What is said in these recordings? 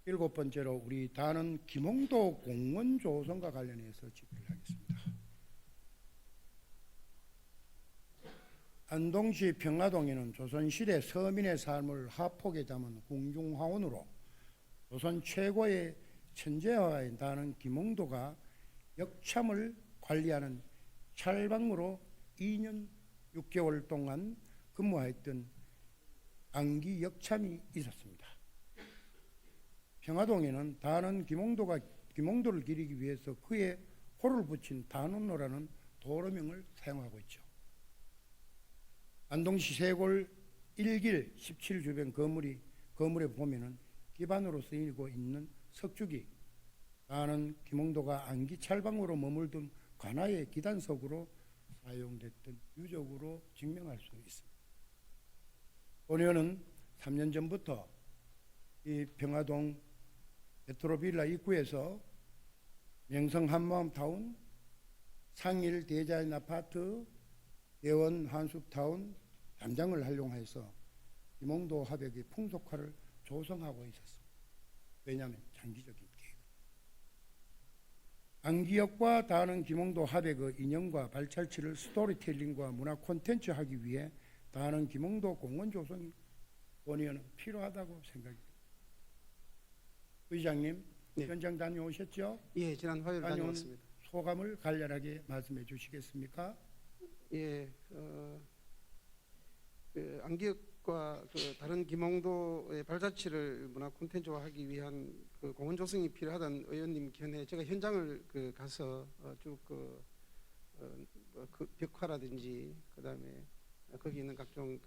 7번째로 우리 다는 김홍도 공원 조성과 관련해서 질의를 하겠습니다. 안동시 평화동에는 조선시대 서민의 삶을 하폭에 담은 궁중화원으로 조선 최고의 천재화가인 다는 김홍도가 역참을 관리하는 찰방으로 2년 6개월 동안 근무하였던 안기 역참이 있었습니다. 평화동에는 다는 김홍도를 기리기 위해서 그의 호를 붙인 단원로라는 도로명을 사용하고 있죠. 안동시 세골 1길 17주변 건물에 보면은 기반으로 쓰이고 있는 석축이 다는 김홍도가 안기 찰방으로 머물던 관아의 기단석으로 사용됐던 유적으로 증명할 수 있습니다. 본 의원은 3년 전부터 이 평화동 메트로빌라 입구에서 명성 한마음타운, 상일 대자인 아파트, 대원 한숲타운 담장을 활용해서 김홍도 화백의 풍속화를 조성하고 있었습니다. 왜냐하면 장기적인 계획. 안기역과 다는 김홍도 화백의 인연과 발찰치를 스토리텔링과 문화 콘텐츠하기 위해 다는 김홍도 공원 조성이 본 의원은 필요하다고 생각합니다. 의장님, 네. 현장 다녀오셨죠? 예, 지난 화요일 다녀왔습니다. 소감을 간략하게 말씀해 주시겠습니까? 예, 안기역과 다른 김홍도의 발자취를 문화 콘텐츠화하기 위한 공원 조성이 필요하다는 의원님 견해, 제가 현장을 가서 쭉 벽화라든지 그다음에 거기 있는 각종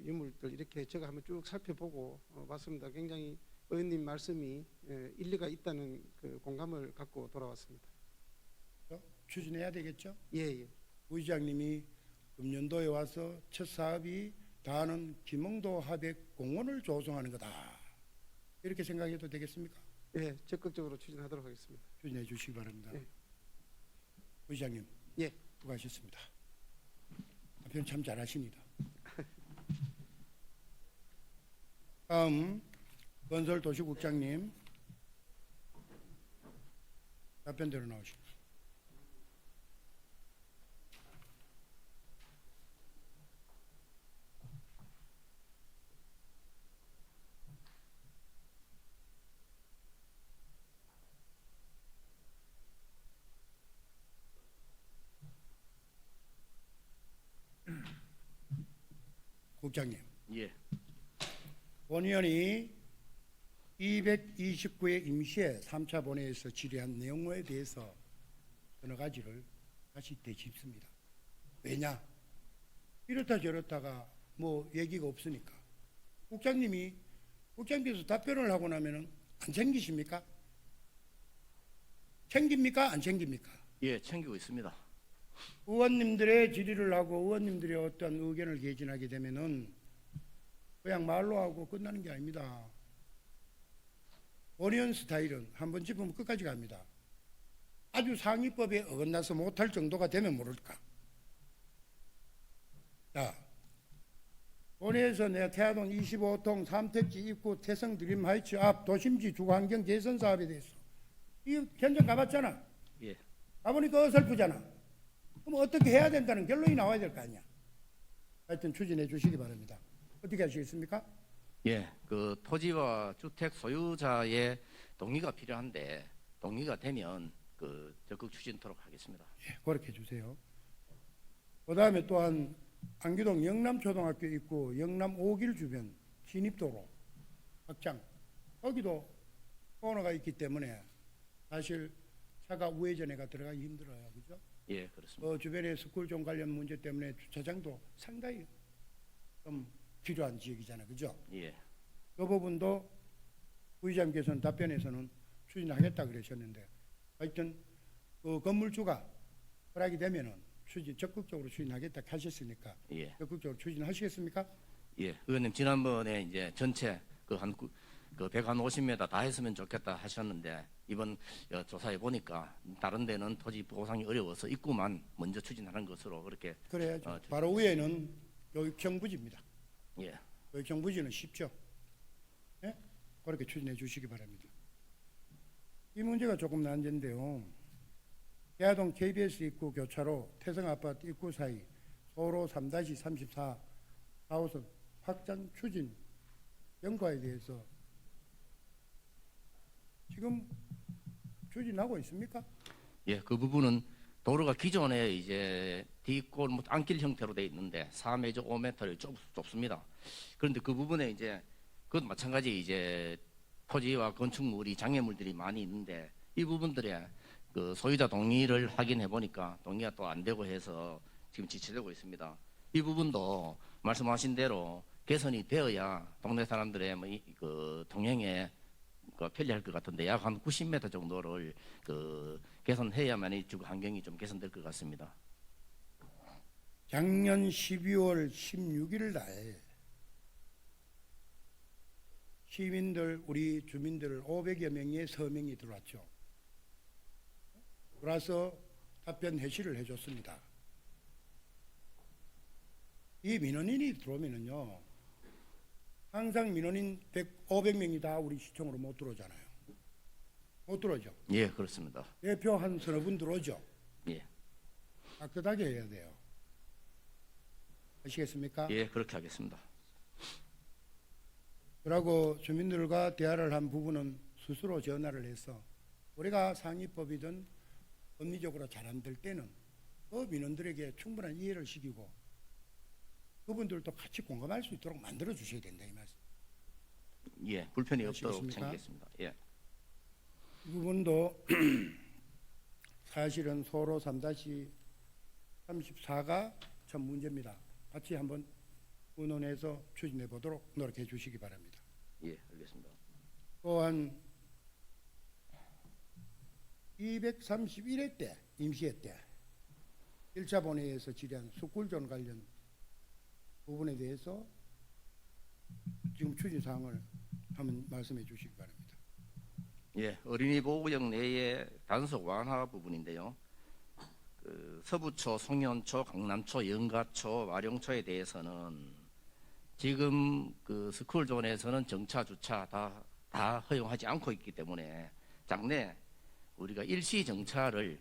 유물들 이렇게 제가 한번 쭉 살펴보고 봤습니다. 굉장히 의원님 말씀이 일리가 있다는 공감을 갖고 돌아왔습니다. 추진해야 되겠죠? 예. 의장님이 금년도에 와서 첫 사업이 다는 김홍도 화백 공원을 조성하는 거다. 이렇게 생각해도 되겠습니까? 예, 적극적으로 추진하도록 하겠습니다. 추진해 주시기 바랍니다. 예. 의장님, 예. 수고하셨습니다. 답변 참 잘하십니다. 다음 건설도시국장님 답변대로 나오십니다. 국장님. 예. 본 의원이 229회 임시회 3차 본회의에서 질의한 내용에 대해서 여러 가지를 다시 되짚습니다. 왜냐? 이렇다 저렇다가 뭐 얘기가 없으니까. 국장님께서 답변을 하고 나면은 안 챙기십니까? 챙깁니까? 안 챙깁니까? 예, 챙기고 있습니다. 의원님들의 질의를 하고 의원님들의 어떤 의견을 개진하게 되면은 그냥 말로 하고 끝나는 게 아닙니다. 본의원 스타일은 한번 짚으면 끝까지 갑니다. 아주 상위법에 어긋나서 못할 정도가 되면 모를까. 자, 본회에서 내가 태화동 25통 삼택지 입구 태성 드림 하이츠 앞 도심지 주거환경 개선 사업에 대해서 이 현장 가봤잖아. 예. 가보니까 어설프잖아. 그럼 어떻게 해야 된다는 결론이 나와야 될 거 아니야. 하여튼 추진해 주시기 바랍니다. 어떻게 하시겠습니까? 예. 그 토지와 주택 소유자의 동의가 필요한데 동의가 되면 적극 추진토록 하겠습니다. 예, 그렇게 해주세요. 그 다음에 또한 안기동 영남초등학교 입구 영남 5길 주변 진입도로 확장, 거기도 코너가 있기 때문에 사실 차가 우회전해가 들어가기 힘들어요. 그죠? 예, 그렇습니다. 주변에 스쿨존 관련 문제 때문에 주차장도 상당히 좀 필요한 지역이잖아요. 그죠? 예. 그 부분도 부의장께서는 답변에서는 추진하겠다 그러셨는데 하여튼 그 건물주가 허락이 되면은 적극적으로 추진하겠다 하셨으니까 예. 적극적으로 추진하시겠습니까? 예. 의원님 지난번에 이제 전체 그 150m 다 했으면 좋겠다 하셨는데 이번 조사해 보니까 다른 데는 토지 보상이 어려워서 입구만 먼저 추진하는 것으로 그렇게 그래야죠. 바로 위에는 여기 경부지입니다. 예. 여기 경부지는 쉽죠. 예? 그렇게 추진해 주시기 바랍니다. 이 문제가 조금 난제인데요. 대하동 KBS 입구 교차로 태성아파트 입구 사이 소로 3-34 4호선 확장 추진 경과에 대해서 지금 추진하고 있습니까? 예, 그 부분은 도로가 기존에 이제 D골 안길 형태로 돼 있는데 4m, 5m를 좁습니다. 그런데 그 부분에 이제 그것 마찬가지 이제 토지와 건축물이 장애물들이 많이 있는데 이 부분들에 그 소유자 동의를 확인해 보니까 동의가 또 안 되고 해서 지금 지체되고 있습니다. 이 부분도 말씀하신 대로 개선이 되어야 동네 사람들의 그 동행에 그 편리할 것 같은데 약 한 90m 정도를 그 개선해야만이 주거 환경이 좀 개선될 것 같습니다. 작년 12월 16일 날 시민들 우리 주민들 500여 명의 서명이 들어왔죠. 들어와서 답변 해시를 해줬습니다. 이 민원인이 들어오면은요, 항상 민원인 500명이 다 우리 시청으로 못 들어오잖아요. 못 들어오죠. 예, 그렇습니다. 대표 한 서너 분 들어오죠. 예, 깨끗하게 해야 돼요. 아시겠습니까? 예, 그렇게 하겠습니다. 그러고 주민들과 대화를 한 부분은 스스로 전화를 해서 우리가 상위법이든 법리적으로 잘 안 될 때는 그 민원들에게 충분한 이해를 시키고 그분들도 같이 공감할 수 있도록 만들어 주셔야 된다 이 말씀. 예, 불편이 없도록 아시겠습니까? 챙기겠습니다. 예, 이 부분도 사실은 소로 3-34가 참 문제입니다. 같이 한번 의논해서 추진해 보도록 노력해 주시기 바랍니다. 예, 알겠습니다. 또한 231회 때 임시회 때 1차 본회의에서 질의한 숙굴존 관련 부분에 대해서 지금 추진 사항을 한번 말씀해 주시기 바랍니다. 예, 어린이 보호구역 내의 단속 완화 부분인데요. 그 서부초, 송년초, 강남초, 영가초, 와룡초에 대해서는 지금 그 스쿨존에서는 정차, 주차 다 허용하지 않고 있기 때문에 장래 우리가 일시 정차를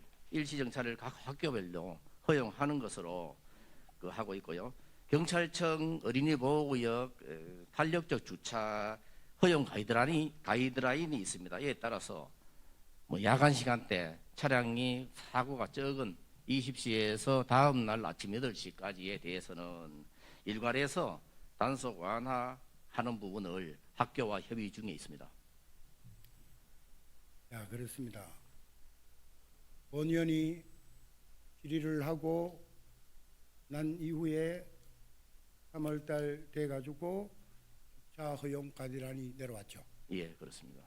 각 학교별로 허용하는 것으로 그 하고 있고요. 경찰청 어린이 보호구역 탄력적 주차 허용 가이드라인이 있습니다. 이에 따라서 뭐 야간 시간대 차량이 사고가 적은 20시에서 다음 날 아침 8시까지에 대해서는 일괄해서 단속 완화하는 부분을 학교와 협의 중에 있습니다. 자, 그렇습니다. 본 의원이 질의를 하고 난 이후에 3월달 돼가지고 차 허용 가이드라인이 내려왔죠. 예, 그렇습니다.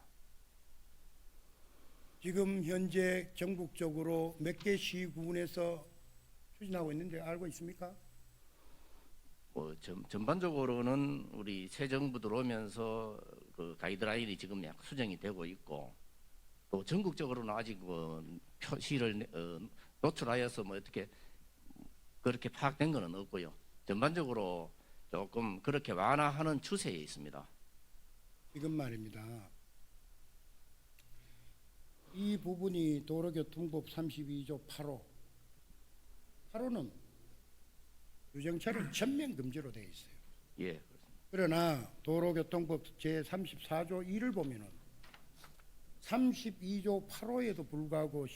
지금 현재 전국적으로 몇 개 시군에서 추진하고 있는데 알고 있습니까? 전반적으로는 우리 새 정부 들어오면서 그 가이드라인이 지금 약 수정이 되고 있고 또 전국적으로는 아직 표시를 노출하여서 어떻게 그렇게 파악된 것은 없고요. 전반적으로 조금 그렇게 완화하는 추세에 있습니다. 지금 말입니다. 이 부분이 도로교통법 32조 8호 8호는 유정차를 전면 금지로 되어 있어요. 예, 그렇습니다. 그러나 도로교통법 제34조 2를 보면은 32조 8호에도 불구하고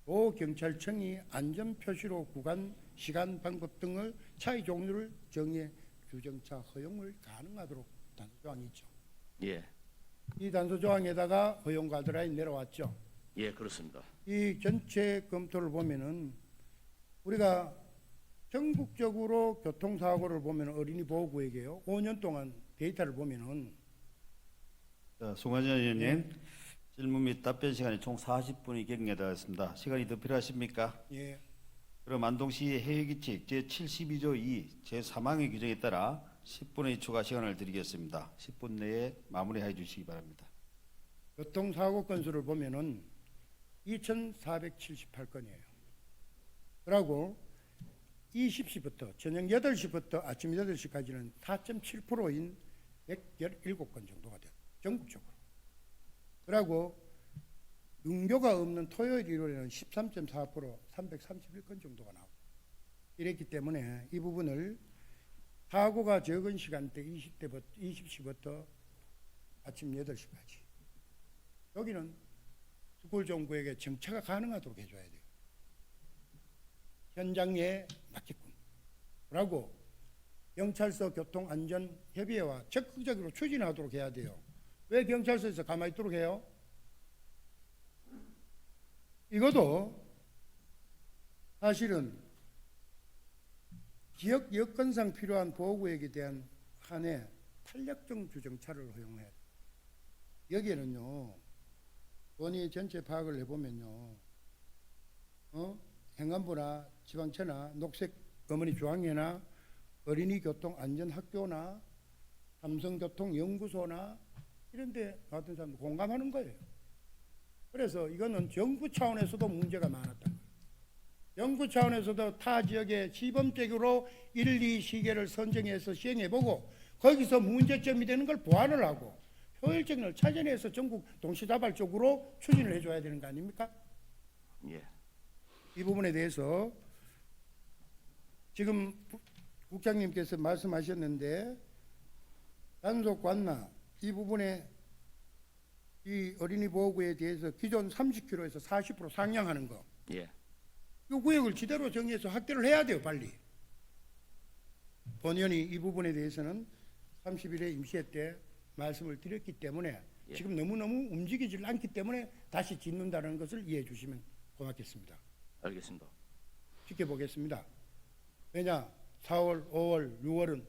도경찰청이 안전표시로 구간, 시간, 방법 등을 차의 종류를 정해 규정차 허용을 가능하도록 단서조항이 있죠. 예, 이 단서조항에다가 허용 가이드라인 내려왔죠. 예, 그렇습니다. 이 전체 검토를 보면은 우리가 전국적으로 교통사고를 보면 어린이 보호구역이에요. 5년 동안 데이터를 보면은 송환전 의원님, 질문 및 답변 시간이 총 40분이 경계되었습니다. 시간이 더 필요하십니까? 예, 그럼 안동시 해외규칙 제72조 2 제3항의 규정에 따라 10분의 추가 시간을 드리겠습니다. 10분 내에 마무리해 주시기 바랍니다. 교통사고 건수를 보면은 2,478건이에요. 그리고 20시부터 저녁 8시부터 아침 8시까지는 4.7%인 117건 정도가 됐다. 전국적으로. 그리고 등교가 없는 토요일 일요일에는 13.4% 331건 정도가 나오고 이랬기 때문에 이 부분을 사고가 적은 시간대 20시부터 아침 8시까지 여기는 스쿨 정부에게 정차가 가능하도록 해줘야 돼요. 현장에 맞게끔. 그리고 경찰서 교통안전협의회와 적극적으로 추진하도록 해야 돼요. 왜 경찰서에서 가만히 있도록 해요? 이것도 사실은 지역 여건상 필요한 보호구역에 대한 한해 탄력적 주정차를 허용해야 돼요. 여기에는요, 본인이 전체 파악을 해보면요, 행안부나 지방채나 녹색 어머니 중앙회나 어린이 교통 안전학교나 삼성교통연구소나 이런 데 같은 사람들 공감하는 거예요. 그래서 이거는 정부 차원에서도 문제가 많았다는 거예요. 정부 차원에서도 타 지역에 시범적으로 1, 2 시계를 선정해서 시행해보고 거기서 문제점이 되는 걸 보완을 하고 효율적을 찾아내서 전국 동시다발적으로 추진을 해줘야 되는 거 아닙니까? 예. 이 부분에 대해서 지금 국장님께서 말씀하셨는데 단속 관나 이 부분에 이 어린이 보호구에 대해서 기존 30km에서 40% 상향하는 거. 예. 이 구역을 지대로 정해서 확대를 해야 돼요, 빨리. 본연이 이 부분에 대해서는 30일에 임시회 때 말씀을 드렸기 때문에 예. 지금 너무너무 움직이질 않기 때문에 다시 짓는다는 것을 이해해 주시면 고맙겠습니다. 알겠습니다. 지켜보겠습니다. 왜냐 4월, 5월, 6월은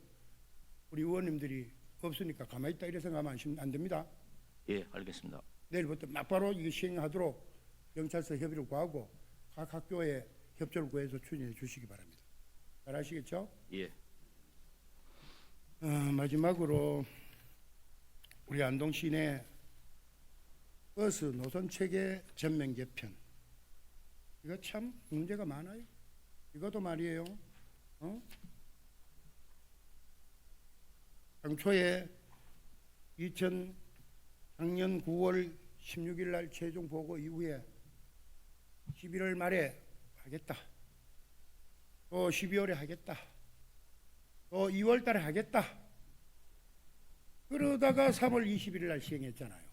우리 의원님들이 없으니까 가만히 있다 이래 생각하면 안 됩니다. 예, 알겠습니다. 내일부터 막바로 이거 시행하도록 경찰서 협의를 구하고 각 학교에 협조를 구해서 추진해 주시기 바랍니다. 잘 아시겠죠? 예. 마지막으로 우리 안동 시내 버스 노선 체계 전면 개편 이거 참 문제가 많아요. 이것도 말이에요. 당초에 작년 9월 16일 날 최종 보고 이후에 11월 말에 하겠다. 또 12월에 하겠다. 또 2월 달에 하겠다. 그러다가 3월 21일 날 시행했잖아요.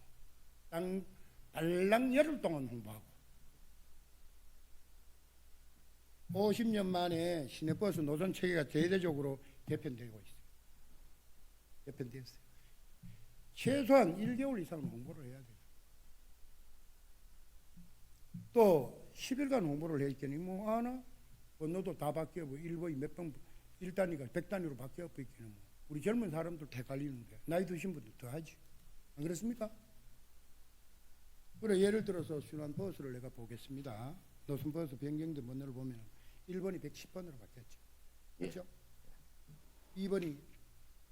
달랑 열흘 동안 홍보하고 50년 만에 시내버스 노선 체계가 대대적으로 개편되고 있어요. 개편되었어요. 최소한 1개월 이상은 홍보를 해야 돼요. 또 10일간 홍보를 했더니 뭐 하나 번호도 다 바뀌어 뭐 일본이 몇 번 1단위가 100단위로 바뀌어 있기는 뭐 우리 젊은 사람들 헷갈리는데 나이 드신 분들 더 하지. 안 그렇습니까? 그래 예를 들어서 순환 버스를 내가 보겠습니다. 노선 버스 변경된 번호를 보면 1번이 110번으로 바뀌었죠. 그렇죠? 2번이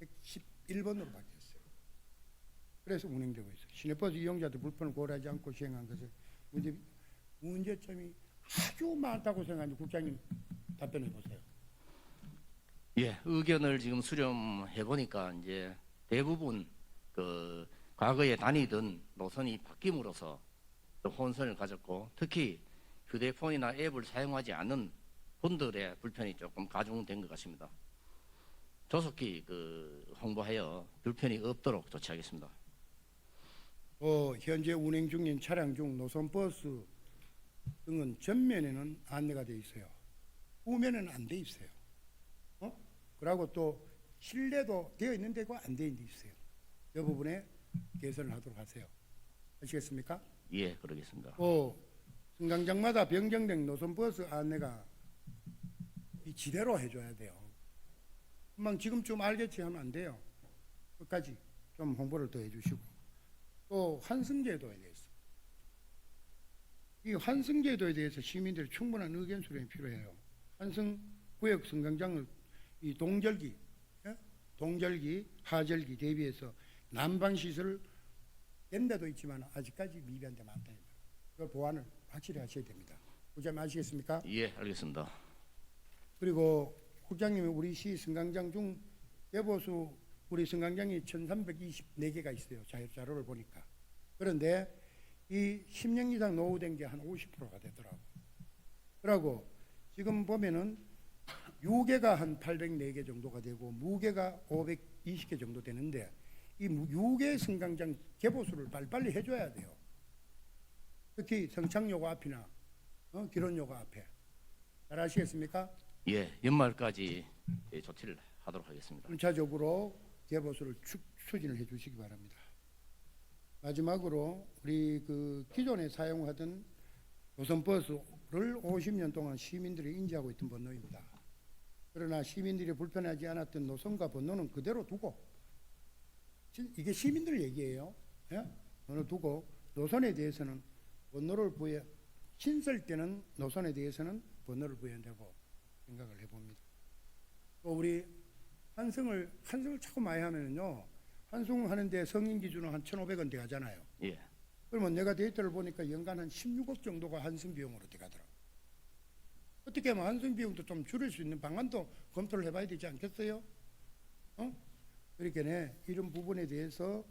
111번으로 바뀌었어요. 그래서 운행되고 있어요. 시내버스 이용자들 불편을 고려하지 않고 시행한 것을 문제점이 아주 많다고 생각하는데 국장님 답변해 보세요. 예, 의견을 지금 수렴해 보니까 이제 대부분 그 과거에 다니던 노선이 바뀜으로써 또 혼선을 가졌고 특히 휴대폰이나 앱을 사용하지 않는 분들의 불편이 조금 가중된 것 같습니다. 조속히 그 홍보하여 불편이 없도록 조치하겠습니다. 현재 운행 중인 차량 중 노선버스 등은 전면에는 안내가 되어 있어요. 후면에는 안 되어 있어요. 그리고 또 실내도 되어 있는 데고 안 되어 있는 데 있어요. 이 부분에 개선을 하도록 하세요. 아시겠습니까? 예, 그러겠습니다. 승강장마다 변경된 노선버스 안내가 이 지대로 해줘야 돼요. 금방 지금쯤 알겠지 하면 안 돼요. 끝까지 좀 홍보를 더 해주시고 또 환승제도에 대해서 이 환승제도에 대해서 시민들의 충분한 의견 수렴이 필요해요. 환승구역 승강장을 이 동절기, 하절기 대비해서 난방 시설을 된 데도 있지만 아직까지 미비한 데 많다. 그 보완을 확실히 하셔야 됩니다. 국장님 아시겠습니까? 예, 알겠습니다. 그리고 국장님이 우리 시 승강장 중 대보수 우리 승강장이 1324개가 있어요. 자료를 보니까. 그런데 이 10년 이상 노후된 게 한 50%가 되더라고요. 그러고 지금 보면은 유계가 한 804개 정도가 되고 무계가 520개 정도 되는데 이 유계 승강장 개보수를 빨리빨리 해줘야 돼요. 특히 성창요가 앞이나 기론요가 앞에. 잘 아시겠습니까? 예, 연말까지 조치를 하도록 하겠습니다. 순차적으로 개보수를 추진을 해 주시기 바랍니다. 마지막으로 우리 그 기존에 사용하던 노선버스를 50년 동안 시민들이 인지하고 있던 번호입니다. 그러나 시민들이 불편하지 않았던 노선과 번호는 그대로 두고, 이게 시민들 얘기예요. 예? 번호 두고 노선에 대해서는 번호를 신설 때는 노선에 대해서는 번호를 부여한다고 생각을 해봅니다. 또 우리 환승을 자꾸 많이 하면은요, 환승하는데 성인 기준은 한 1,500원 돼가잖아요. 예, 그러면 내가 데이터를 보니까 연간 한 16억 정도가 환승 비용으로 돼가더라고요. 어떻게 하면 환승 비용도 좀 줄일 수 있는 방안도 검토를 해봐야 되지 않겠어요? 그러니까 이런 부분에 대해서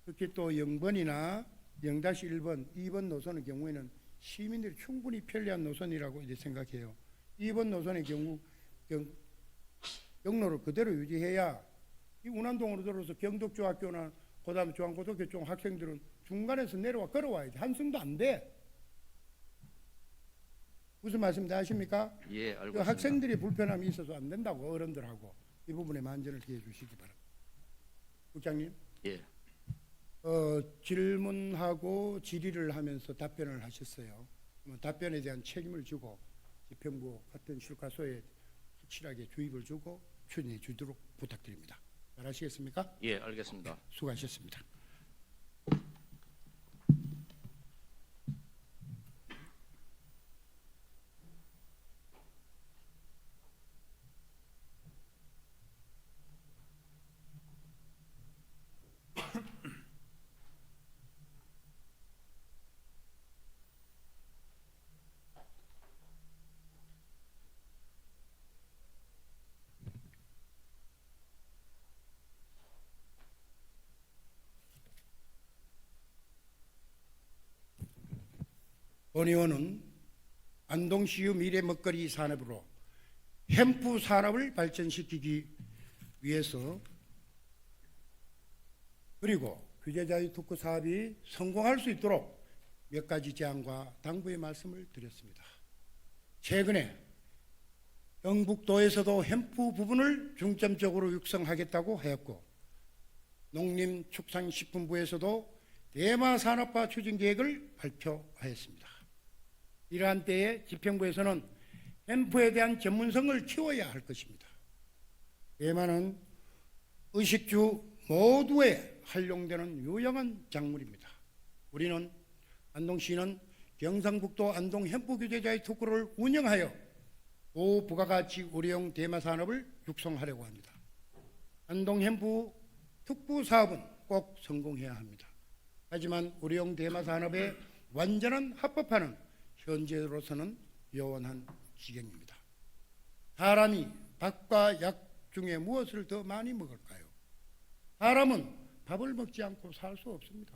특히 또 0번이나 0-1번, 2번 노선의 경우에는 시민들이 충분히 편리한 노선이라고 이제 생각해요. 2번 노선의 경우 경로를 그대로 유지해야 이 운암동으로 들어서 경덕중학교나 그다음에 중앙고등학교 쪽 학생들은 중간에서 내려와 걸어와야 돼. 환승도 안 돼. 무슨 말씀 다 아십니까? 예, 알고 그 있습니다. 학생들이 불편함이 있어서 안 된다고 어른들하고 이 부분에 만전을 기해 주시기 바랍니다. 국장님, 예, 질문하고 질의를 하면서 답변을 하셨어요. 답변에 대한 책임을 지고 집행부 같은 실과소에 확실하게 주입을 주고 추진해 주도록 부탁드립니다. 잘 아시겠습니까? 예, 알겠습니다. 수고하셨습니다. 본 의원은 안동시의 미래 먹거리 산업으로 햄프 산업을 발전시키기 위해서 그리고 규제자의 특구 사업이 성공할 수 있도록 몇 가지 제안과 당부의 말씀을 드렸습니다. 최근에 경북도에서도 햄프 부분을 중점적으로 육성하겠다고 하였고 농림축산식품부에서도 대마 산업화 추진 계획을 발표하였습니다. 이러한 때에 집행부에서는 햄프에 대한 전문성을 키워야 할 것입니다. 대마는 의식주 모두에 활용되는 유용한 작물입니다. 우리는 안동시는 경상북도 안동 햄프 규제자의 특구를 운영하여 고부가가치 의료용 대마 산업을 육성하려고 합니다. 안동 햄프 특구 사업은 꼭 성공해야 합니다. 하지만 의료용 대마 산업에 완전한 합법화는 현재로서는 요원한 지경입니다. 사람이 밥과 약 중에 무엇을 더 많이 먹을까요? 사람은 밥을 먹지 않고 살 수 없습니다.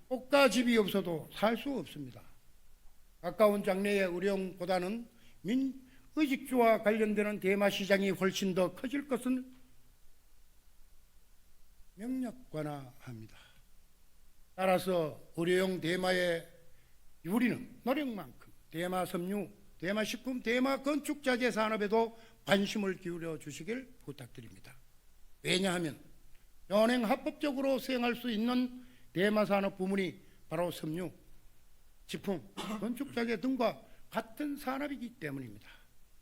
꽃과 집이 없어도 살 수 없습니다. 가까운 장래의 의료용보다는 의식주와 관련되는 대마 시장이 훨씬 더 커질 것은 명력관화합니다. 따라서 의료용 대마의 우리는 노력만큼 대마 섬유, 대마 식품, 대마 건축자재 산업에도 관심을 기울여 주시길 부탁드립니다. 왜냐하면 현행 합법적으로 수행할 수 있는 대마 산업 부문이 바로 섬유, 식품, 건축자재 등과 같은 산업이기 때문입니다.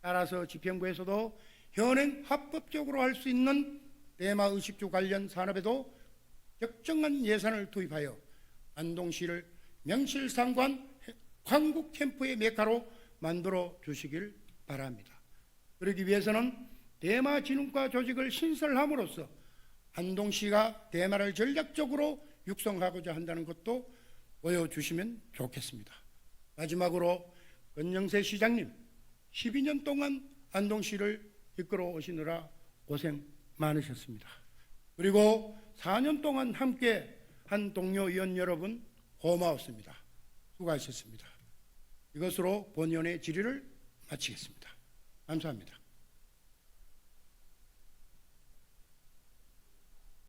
따라서 집행부에서도 현행 합법적으로 할 수 있는 대마 의식주 관련 산업에도 적정한 예산을 투입하여 안동시를 명실상부한 한국 캠프의 메카로 만들어 주시길 바랍니다. 그러기 위해서는 대마진흥과 조직을 신설함으로써 안동시가 대마를 전략적으로 육성하고자 한다는 것도 보여주시면 좋겠습니다. 마지막으로 권영세 시장님, 12년 동안 안동시를 이끌어 오시느라 고생 많으셨습니다. 그리고 4년 동안 함께 한 동료 의원 여러분 고마웠습니다. 수고하셨습니다. 이것으로 본연의 질의를 마치겠습니다. 감사합니다.